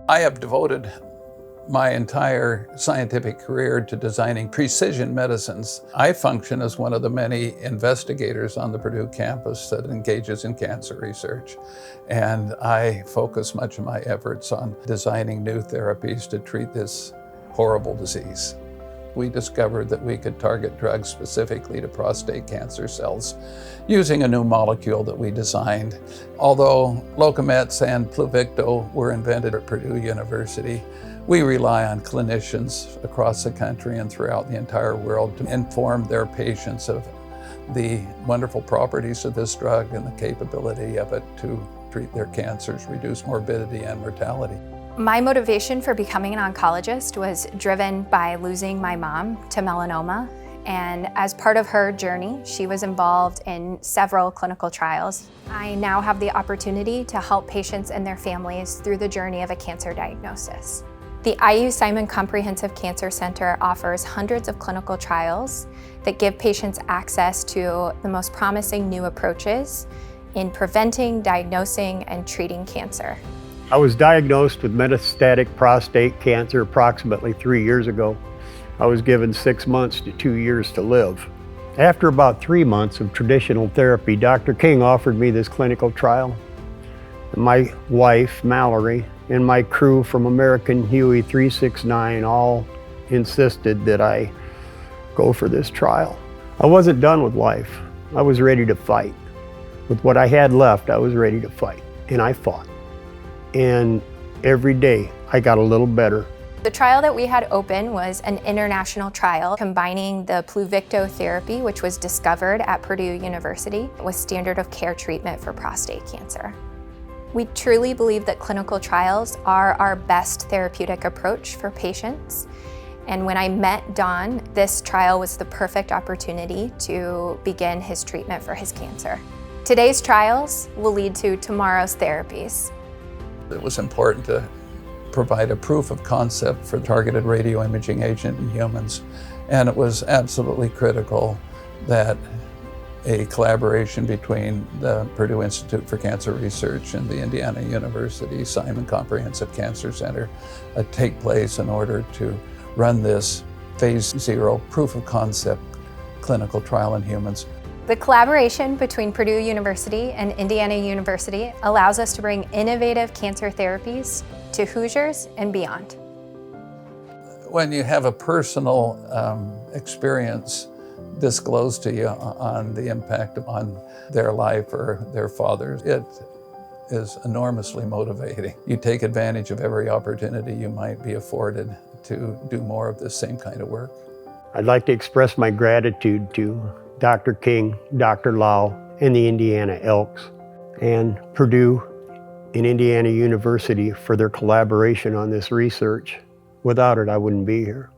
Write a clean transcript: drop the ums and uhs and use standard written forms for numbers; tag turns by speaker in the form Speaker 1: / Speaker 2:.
Speaker 1: I have devoted my entire scientific career to designing precision medicines. I function as one of the many investigators on the Purdue campus that engages in cancer research. And I focus much of my efforts on designing new therapies to treat this horrible disease. We discovered that we could target drugs specifically to prostate cancer cells using a new molecule that we designed. Although Locomets and Pluvicto were invented at Purdue University, we rely on clinicians across the country and throughout the entire world to inform their patients of the wonderful properties of this drug and the capability of it to treat their cancers, reduce morbidity and mortality.
Speaker 2: My motivation for becoming an oncologist was driven by losing my mom to melanoma. And as part of her journey, she was involved in several clinical trials. I now have the opportunity to help patients and their families through the journey of a cancer diagnosis. The IU Simon Comprehensive Cancer Center offers hundreds of clinical trials that give patients access to the most promising new approaches in preventing, diagnosing, and treating cancer.
Speaker 3: I was diagnosed with metastatic prostate cancer approximately 3 years ago. I was given 6 months to 2 years to live. After about 3 months of traditional therapy, Dr. King offered me this clinical trial. My wife, Mallory, and my crew from American Huey 369 all insisted that I go for this trial. I wasn't done with life. I was ready to fight. With what I had left, I was ready to fight, and I fought. And every day I got a little better.
Speaker 2: The trial that we had open was an international trial combining the Pluvicto therapy, which was discovered at Purdue University, with standard of care treatment for prostate cancer. We truly believe that clinical trials are our best therapeutic approach for patients. And when I met Don, this trial was the perfect opportunity to begin his treatment for his cancer. Today's trials will lead to tomorrow's therapies.
Speaker 1: It was important to provide a proof of concept for the targeted radioimaging agent in humans. And it was absolutely critical that a collaboration between the Purdue Institute for Cancer Research and the Indiana University Simon Comprehensive Cancer Center take place in order to run this phase 0 proof of concept clinical trial in humans.
Speaker 2: The collaboration between Purdue University and Indiana University allows us to bring innovative cancer therapies to Hoosiers and beyond.
Speaker 1: When you have a personal experience disclosed to you on the impact on their life or their father's, it is enormously motivating. You take advantage of every opportunity you might be afforded to do more of this same kind of work.
Speaker 3: I'd like to express my gratitude to Dr. King, Dr. Lau, and the Indiana Elks, and Purdue and Indiana University for their collaboration on this research. Without it, I wouldn't be here.